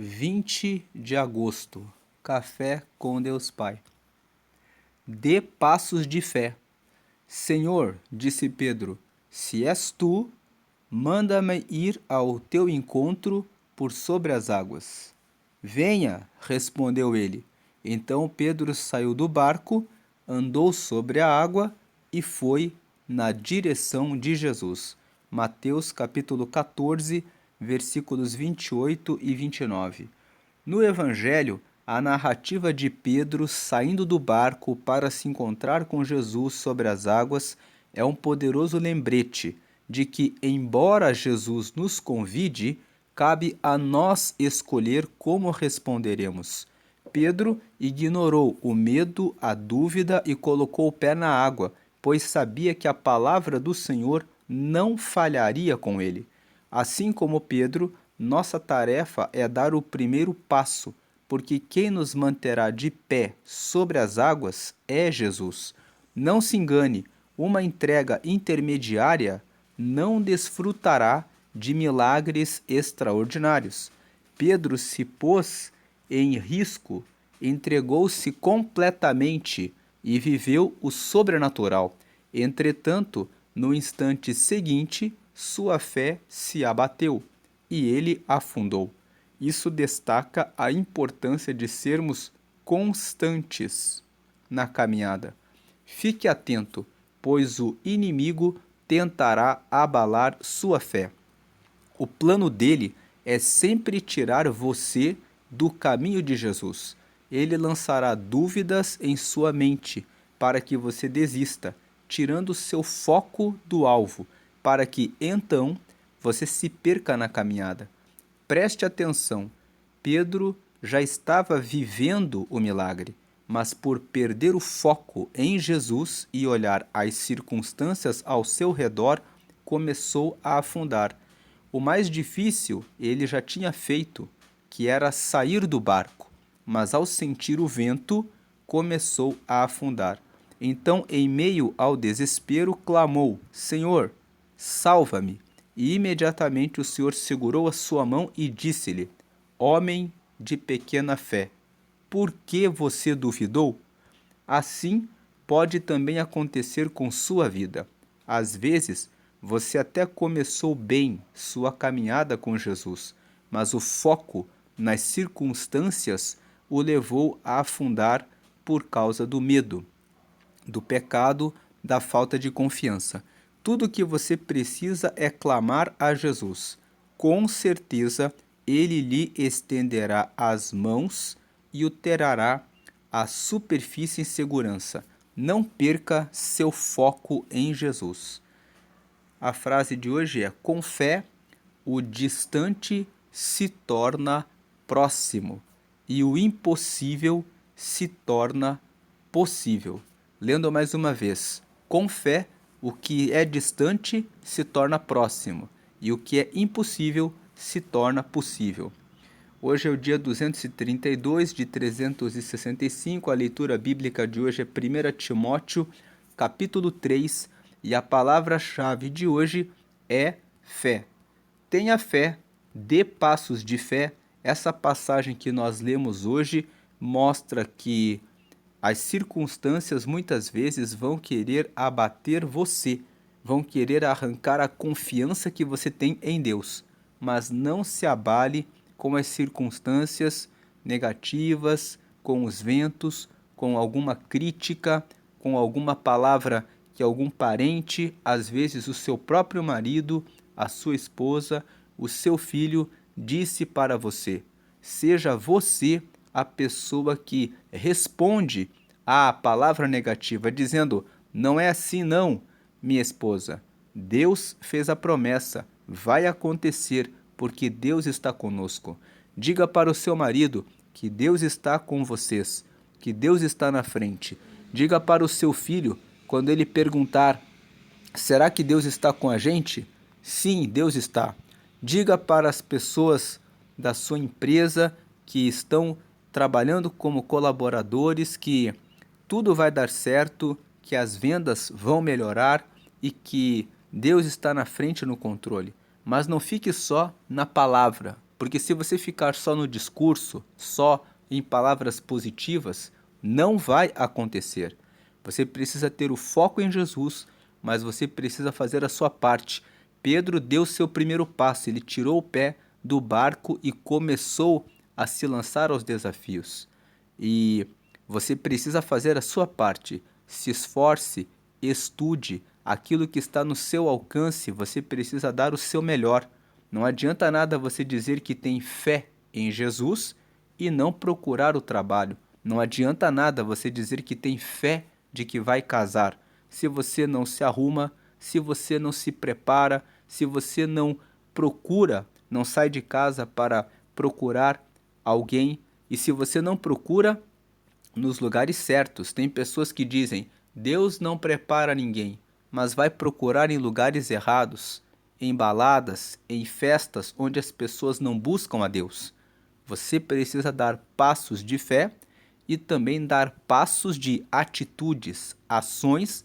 20 de agosto. Café com Deus Pai. Dê passos de fé. Senhor, disse Pedro, se és tu, manda-me ir ao teu encontro por sobre as águas. Venha, respondeu ele. Então Pedro saiu do barco, andou sobre a água e foi na direção de Jesus. Mateus capítulo 14, versículos 28 e 29. No Evangelho, a narrativa de Pedro saindo do barco para se encontrar com Jesus sobre as águas é um poderoso lembrete de que, embora Jesus nos convide, cabe a nós escolher como responderemos. Pedro ignorou o medo, a dúvida e colocou o pé na água, pois sabia que a palavra do Senhor não falharia com ele. Assim como Pedro, nossa tarefa é dar o primeiro passo, porque quem nos manterá de pé sobre as águas é Jesus. Não se engane, uma entrega intermediária não desfrutará de milagres extraordinários. Pedro se pôs em risco, entregou-se completamente e viveu o sobrenatural. Entretanto, no instante seguinte, sua fé se abateu e ele afundou. Isso destaca a importância de sermos constantes na caminhada. Fique atento, pois o inimigo tentará abalar sua fé. O plano dele é sempre tirar você do caminho de Jesus. Ele lançará dúvidas em sua mente para que você desista, tirando seu foco do alvo, para que então você se perca na caminhada. Preste atenção, Pedro já estava vivendo o milagre, mas por perder o foco em Jesus e olhar as circunstâncias ao seu redor, começou a afundar. O mais difícil ele já tinha feito, que era sair do barco, mas ao sentir o vento, começou a afundar. Então, em meio ao desespero, clamou: Senhor, salva-me! E imediatamente o Senhor segurou a sua mão e disse-lhe: Homem de pequena fé, por que você duvidou? Assim pode também acontecer com sua vida. Às vezes, você até começou bem sua caminhada com Jesus, mas o foco nas circunstâncias o levou a afundar por causa do medo, do pecado, da falta de confiança. Tudo o que você precisa é clamar a Jesus. Com certeza, ele lhe estenderá as mãos e o terá à superfície em segurança. Não perca seu foco em Jesus. A frase de hoje é: com fé, o distante se torna próximo e o impossível se torna possível. Lendo mais uma vez: com fé, o que é distante se torna próximo e o que é impossível se torna possível. Hoje é o dia 232 de 365, a leitura bíblica de hoje é 1 Timóteo, capítulo 3, e a palavra-chave de hoje é fé. Tenha fé, dê passos de fé. Essa passagem que nós lemos hoje mostra que as circunstâncias muitas vezes vão querer abater você, vão querer arrancar a confiança que você tem em Deus, mas não se abale com as circunstâncias negativas, com os ventos, com alguma crítica, com alguma palavra que algum parente, às vezes o seu próprio marido, a sua esposa, o seu filho disse para você. Seja você a pessoa que responde à palavra negativa, dizendo: não é assim não, minha esposa. Deus fez a promessa, vai acontecer, porque Deus está conosco. Diga para o seu marido que Deus está com vocês, que Deus está na frente. Diga para o seu filho, quando ele perguntar: será que Deus está com a gente? Sim, Deus está. Diga para as pessoas da sua empresa que estão trabalhando como colaboradores que tudo vai dar certo, que as vendas vão melhorar e que Deus está na frente no controle. Mas não fique só na palavra, Porque se você ficar só no discurso, só em palavras positivas, não vai acontecer. Você precisa ter o foco em Jesus, mas você precisa fazer a sua parte. Pedro deu seu primeiro passo, ele tirou o pé do barco e começou a se lançar aos desafios. E você precisa fazer a sua parte. Se esforce, estude aquilo que está no seu alcance, você precisa dar o seu melhor. Não adianta nada você dizer que tem fé em Jesus e não procurar o trabalho. Não adianta nada você dizer que tem fé de que vai casar, se você não se arruma, se você não se prepara, se você não procura, não sai de casa para procurar alguém, e se você não procura nos lugares certos. Tem pessoas que dizem: Deus não prepara ninguém, mas vai procurar em lugares errados, em baladas, em festas onde as pessoas não buscam a Deus. Você precisa dar passos de fé e também dar passos de atitudes, ações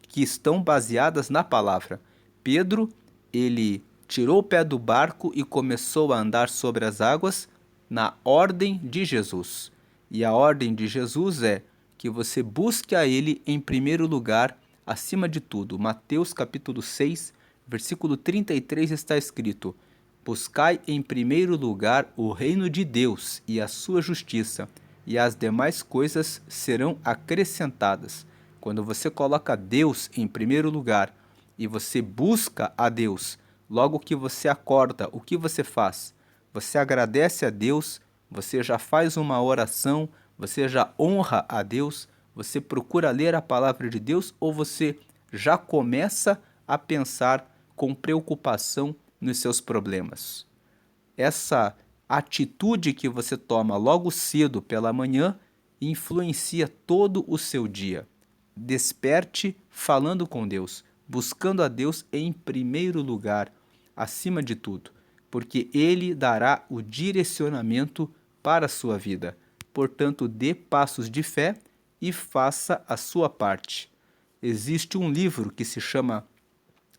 que estão baseadas na palavra. Pedro, ele tirou o pé do barco e começou a andar sobre as águas na ordem de Jesus. E a ordem de Jesus é que você busque a ele em primeiro lugar, acima de tudo. Mateus capítulo 6, versículo 33 está escrito: Buscai em primeiro lugar o reino de Deus e a sua justiça, e as demais coisas serão acrescentadas. Quando você coloca Deus em primeiro lugar e você busca a Deus, logo que você acorda, o que você faz? Você agradece a Deus, você já faz uma oração, você já honra a Deus, você procura ler a palavra de Deus ou você já começa a pensar com preocupação nos seus problemas? Essa atitude que você toma logo cedo pela manhã influencia todo o seu dia. Desperte falando com Deus, buscando a Deus em primeiro lugar, acima de tudo, porque Ele dará o direcionamento para a sua vida. Portanto, dê passos de fé e faça a sua parte. Existe um livro que se chama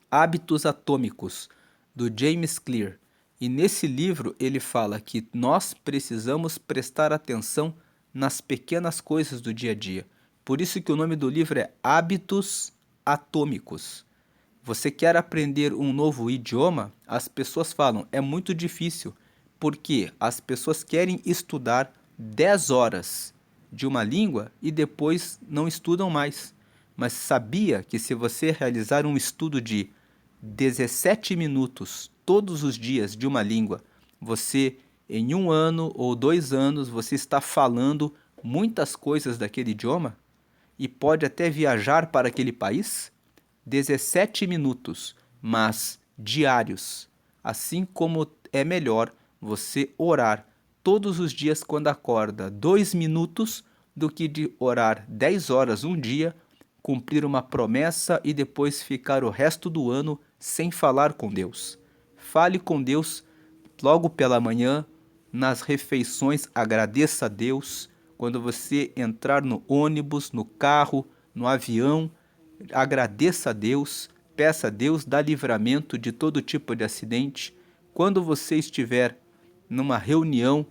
Hábitos Atômicos, do James Clear. E nesse livro ele fala que nós precisamos prestar atenção nas pequenas coisas do dia a dia. Por isso que o nome do livro é Hábitos Atômicos. Você quer aprender um novo idioma? As pessoas falam, é muito difícil, porque as pessoas querem estudar 10 horas de uma língua e depois não estudam mais. Mas sabia que se você realizar um estudo de 17 minutos todos os dias de uma língua, você, em 1 ano ou 2 anos, você está falando muitas coisas daquele idioma e pode até viajar para aquele país? 17 minutos, mas diários. Assim como é melhor você orar todos os dias quando acorda 2 minutos do que de orar 10 horas um dia, cumprir uma promessa e depois ficar o resto do ano sem falar com Deus. Fale com Deus logo pela manhã, nas refeições, agradeça a Deus. Quando você entrar no ônibus, no carro, no avião, agradeça a Deus, peça a Deus, dá livramento de todo tipo de acidente. Quando você estiver numa reunião,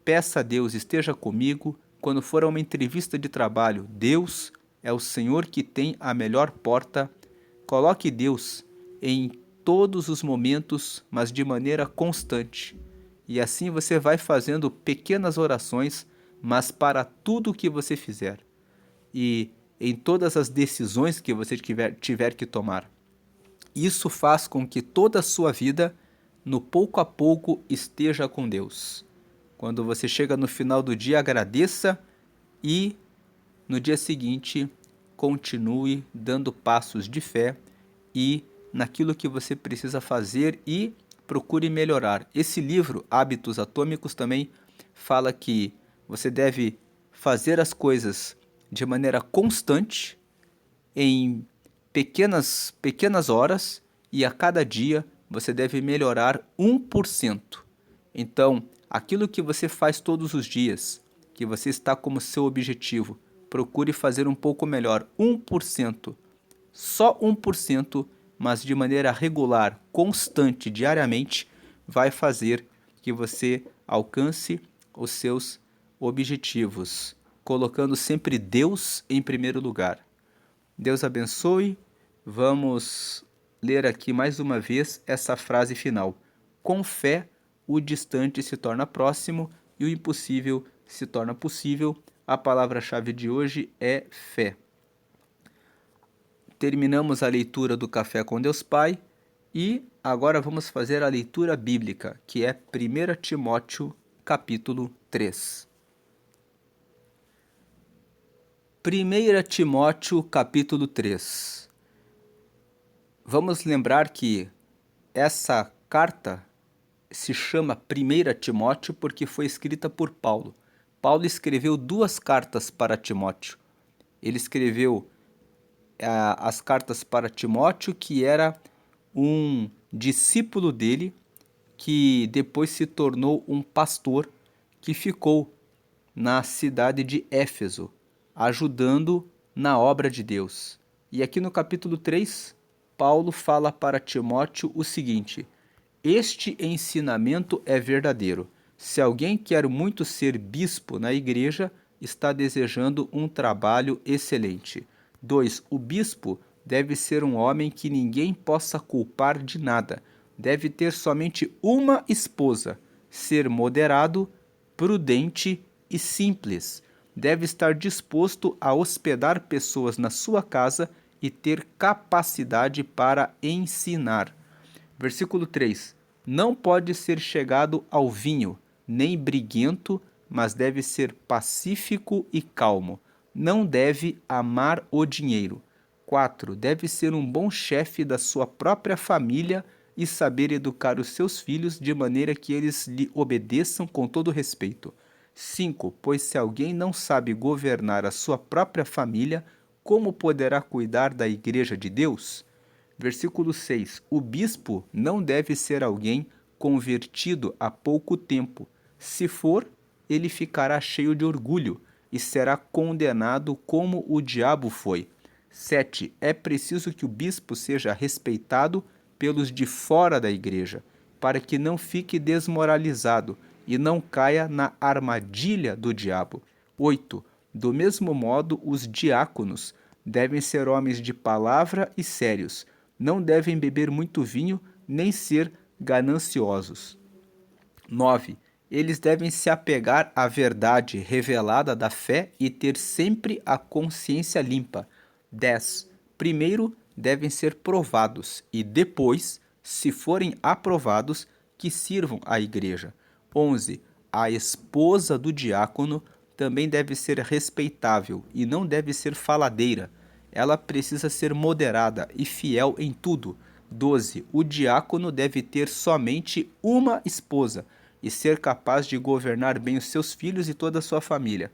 peça a Deus, esteja comigo. Quando for a uma entrevista de trabalho, Deus é o Senhor que tem a melhor porta. Coloque Deus em todos os momentos, mas de maneira constante. E assim você vai fazendo pequenas orações, mas para tudo que você fizer. E em todas as decisões que você tiver que tomar. Isso faz com que toda a sua vida, no pouco a pouco, esteja com Deus. Quando você chega no final do dia, agradeça e no dia seguinte continue dando passos de fé e naquilo que você precisa fazer e procure melhorar. Esse livro, Hábitos Atômicos, também fala que você deve fazer as coisas de maneira constante, em pequenas horas, e a cada dia você deve melhorar 1%. Então, aquilo que você faz todos os dias, que você está como seu objetivo, procure fazer um pouco melhor, 1%. Só 1%, mas de maneira regular, constante, diariamente, vai fazer que você alcance os seus objetivos, colocando sempre Deus em primeiro lugar. Deus abençoe. Vamos ler aqui mais uma vez essa frase final. Com fé, o distante se torna próximo e o impossível se torna possível. A palavra-chave de hoje é fé. Terminamos a leitura do Café com Deus Pai e agora vamos fazer a leitura bíblica, que é 1 Timóteo, capítulo 3. 1 Timóteo, capítulo 3. Vamos lembrar que essa carta se chama 1 Timóteo porque foi escrita por Paulo. Paulo escreveu 2 cartas para Timóteo. Ele escreveu as cartas para Timóteo, que era um discípulo dele, que depois se tornou um pastor, que ficou na cidade de Éfeso, ajudando na obra de Deus. E aqui no capítulo 3, Paulo fala para Timóteo o seguinte: este ensinamento é verdadeiro. Se alguém quer muito ser bispo na igreja, está desejando um trabalho excelente. 2. O bispo deve ser um homem que ninguém possa culpar de nada. Deve ter somente uma esposa, ser moderado, prudente e simples. Deve estar disposto a hospedar pessoas na sua casa e ter capacidade para ensinar. Versículo 3. Não pode ser chegado ao vinho, nem briguento, mas deve ser pacífico e calmo. Não deve amar o dinheiro. 4. Deve ser um bom chefe da sua própria família e saber educar os seus filhos de maneira que eles lhe obedeçam com todo respeito. 5. Pois se alguém não sabe governar a sua própria família, como poderá cuidar da igreja de Deus? Versículo 6. O bispo não deve ser alguém convertido há pouco tempo. Se for, ele ficará cheio de orgulho e será condenado como o diabo foi. 7. É preciso que o bispo seja respeitado pelos de fora da igreja, para que não fique desmoralizado e não caia na armadilha do diabo. 8. Do mesmo modo, os diáconos devem ser homens de palavra e sérios. Não devem beber muito vinho, nem ser gananciosos. 9. Eles devem se apegar à verdade revelada da fé e ter sempre a consciência limpa. 10. Primeiro, devem ser provados e depois, se forem aprovados, que sirvam à igreja. 11. A esposa do diácono também deve ser respeitável e não deve ser faladeira. Ela precisa ser moderada e fiel em tudo. 12. O diácono deve ter somente uma esposa e ser capaz de governar bem os seus filhos e toda a sua família.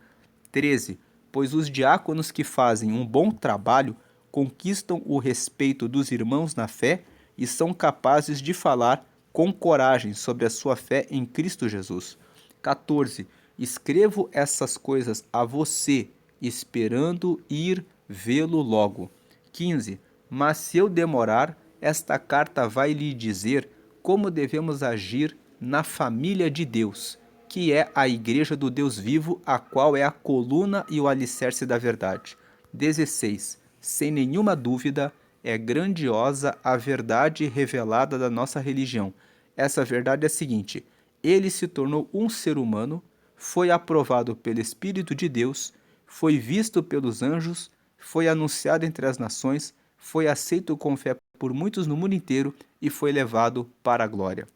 13. Pois os diáconos que fazem um bom trabalho conquistam o respeito dos irmãos na fé e são capazes de falar com coragem sobre a sua fé em Cristo Jesus. 14. Escrevo essas coisas a você, esperando ir vê-lo logo. 15. Mas se eu demorar, esta carta vai lhe dizer como devemos agir na família de Deus, que é a igreja do Deus vivo, a qual é a coluna e o alicerce da verdade. 16. Sem nenhuma dúvida, é grandiosa a verdade revelada da nossa religião. Essa verdade é a seguinte: ele se tornou um ser humano, foi aprovado pelo Espírito de Deus, foi visto pelos anjos, foi anunciado entre as nações, foi aceito com fé por muitos no mundo inteiro e foi levado para a glória.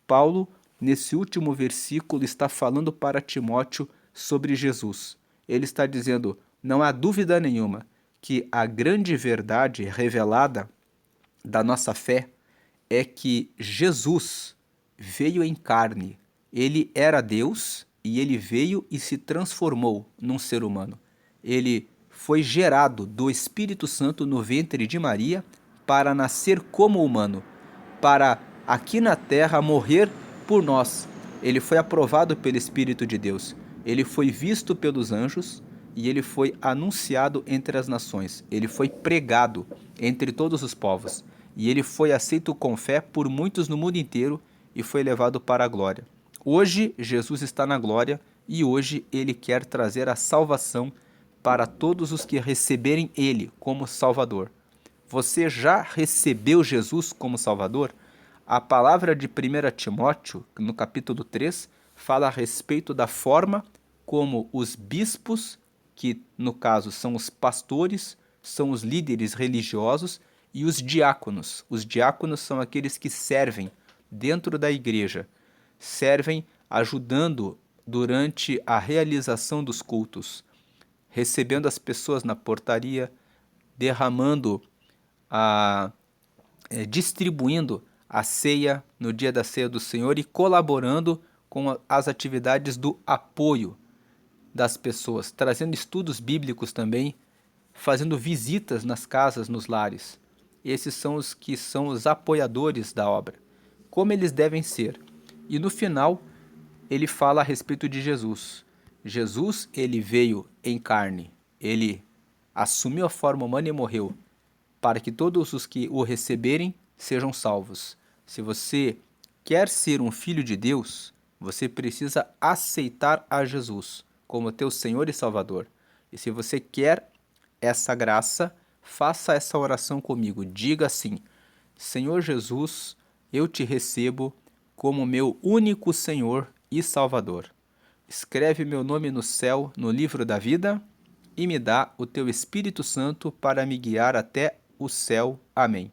Paulo, nesse último versículo, está falando para Timóteo sobre Jesus. Ele está dizendo: não há dúvida nenhuma que a grande verdade revelada da nossa fé é que Jesus veio em carne. Ele era Deus e ele veio e se transformou num ser humano. Ele foi gerado do Espírito Santo no ventre de Maria para nascer como humano, para aqui na terra morrer por nós. Ele foi aprovado pelo Espírito de Deus. Ele foi visto pelos anjos e ele foi anunciado entre as nações. Ele foi pregado entre todos os povos. E ele foi aceito com fé por muitos no mundo inteiro e foi levado para a glória. Hoje, Jesus está na glória e hoje Ele quer trazer a salvação para todos os que receberem Ele como Salvador. Você já recebeu Jesus como Salvador? A palavra de 1 Timóteo, no capítulo 3, fala a respeito da forma como os bispos, que no caso são os pastores, são os líderes religiosos, e os diáconos. Os diáconos são aqueles que servem dentro da igreja, servem ajudando durante a realização dos cultos, recebendo as pessoas na portaria, derramando distribuindo a ceia no dia da ceia do Senhor e colaborando com as atividades do apoio das pessoas, trazendo estudos bíblicos também, fazendo visitas nas casas, nos lares. Esses são os que são os apoiadores da obra, como eles devem ser. E no final, ele fala a respeito de Jesus. Jesus, ele veio em carne, ele assumiu a forma humana e morreu, para que todos os que o receberem sejam salvos. Se você quer ser um filho de Deus, você precisa aceitar a Jesus como teu Senhor e Salvador. E se você quer essa graça, faça essa oração comigo. Diga assim: Senhor Jesus, eu te recebo como meu único Senhor e Salvador. Escreve meu nome no céu, no livro da vida, e me dá o teu Espírito Santo para me guiar até o céu. Amém.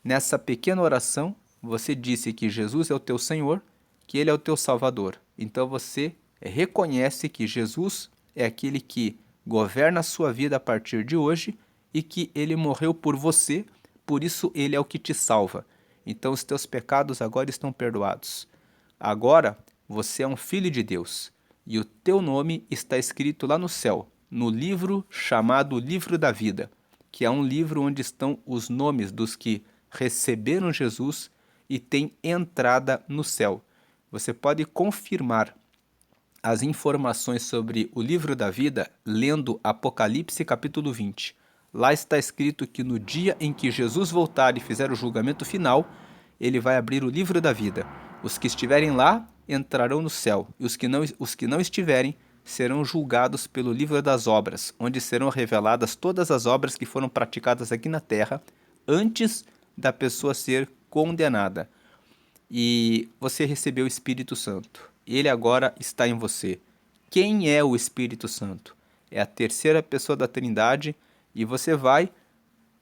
Nessa pequena oração, você disse que Jesus é o teu Senhor, que Ele é o teu Salvador. Então você reconhece que Jesus é aquele que governa a sua vida a partir de hoje e que Ele morreu por você, por isso Ele é o que te salva. Então os teus pecados agora estão perdoados. Agora você é um filho de Deus e o teu nome está escrito lá no céu, no livro chamado Livro da Vida, que é um livro onde estão os nomes dos que receberam Jesus e têm entrada no céu. Você pode confirmar as informações sobre o livro da vida lendo Apocalipse capítulo 20. Lá está escrito que no dia em que Jesus voltar e fizer o julgamento final, ele vai abrir o livro da vida. Os que estiverem lá entrarão no céu, e os que não estiverem serão julgados pelo livro das obras, onde serão reveladas todas as obras que foram praticadas aqui na terra antes da pessoa ser condenada. E você recebeu o Espírito Santo. Ele agora está em você. Quem é o Espírito Santo? É a terceira pessoa da Trindade e você vai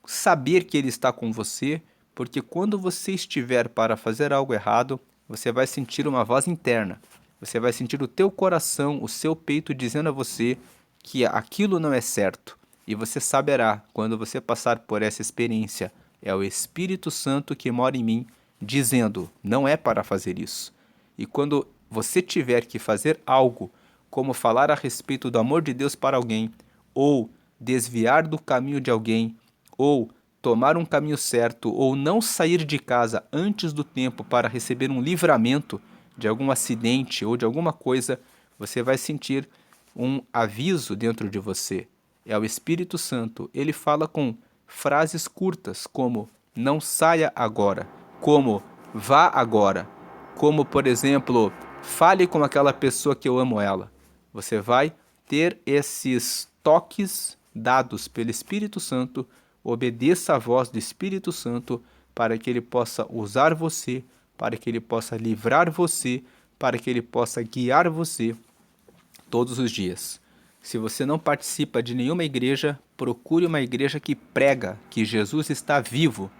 saber que ele está com você, porque quando você estiver para fazer algo errado, você vai sentir uma voz interna. Você vai sentir o teu coração, o seu peito dizendo a você que aquilo não é certo. E você saberá, quando você passar por essa experiência, é o Espírito Santo que mora em mim, dizendo, não é para fazer isso. E quando você tiver que fazer algo, como falar a respeito do amor de Deus para alguém, ou desviar do caminho de alguém, ou tomar um caminho certo, ou não sair de casa antes do tempo para receber um livramento de algum acidente ou de alguma coisa, você vai sentir um aviso dentro de você. É o Espírito Santo. Ele fala com frases curtas, como não saia agora, como vá agora, como, por exemplo, fale com aquela pessoa que eu amo ela. Você vai ter esses toques dados pelo Espírito Santo, obedeça a voz do Espírito Santo para que ele possa usar você, para que ele possa livrar você, para que ele possa guiar você todos os dias. Se você não participa de nenhuma igreja, procure uma igreja que prega que Jesus está vivo.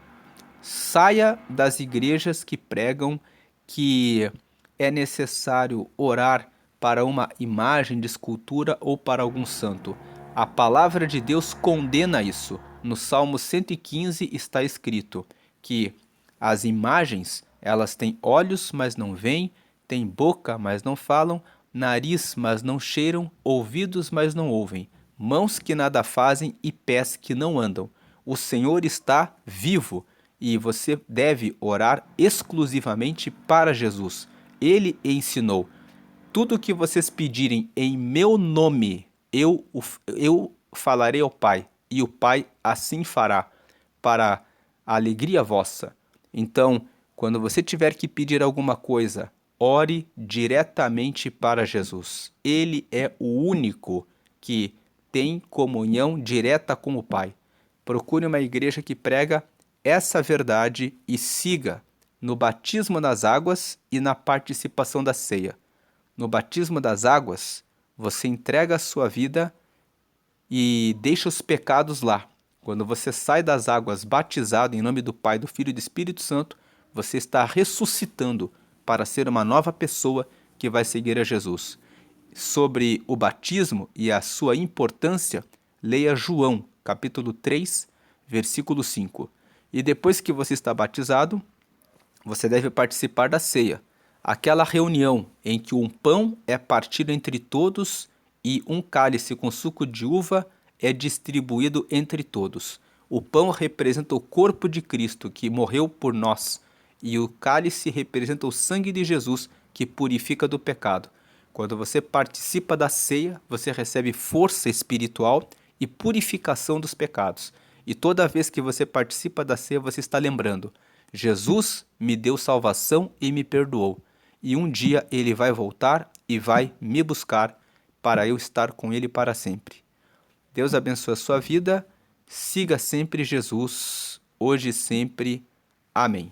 Saia das igrejas que pregam que é necessário orar para uma imagem de escultura ou para algum santo. A palavra de Deus condena isso. No Salmo 115 está escrito que as imagens, elas têm olhos, mas não veem, têm boca, mas não falam, nariz, mas não cheiram, ouvidos, mas não ouvem, mãos que nada fazem e pés que não andam. O Senhor está vivo e você deve orar exclusivamente para Jesus. Ele ensinou: tudo o que vocês pedirem em meu nome, eu falarei ao Pai, e o Pai assim fará, para a alegria vossa. Então, quando você tiver que pedir alguma coisa, ore diretamente para Jesus. Ele é o único que tem comunhão direta com o Pai. Procure uma igreja que prega essa verdade e siga no batismo nas águas e na participação da ceia. No batismo das águas, você entrega a sua vida e deixa os pecados lá. Quando você sai das águas batizado em nome do Pai, do Filho e do Espírito Santo, você está ressuscitando para ser uma nova pessoa que vai seguir a Jesus. Sobre o batismo e a sua importância, leia João, capítulo 3, versículo 5. E depois que você está batizado, você deve participar da ceia, aquela reunião em que um pão é partido entre todos e um cálice com suco de uva é distribuído entre todos. O pão representa o corpo de Cristo que morreu por nós, e o cálice representa o sangue de Jesus que purifica do pecado. Quando você participa da ceia, você recebe força espiritual e purificação dos pecados. E toda vez que você participa da ceia, você está lembrando: Jesus me deu salvação e me perdoou. E um dia ele vai voltar e vai me buscar para eu estar com ele para sempre. Deus abençoe a sua vida. Siga sempre Jesus, hoje e sempre. Amém.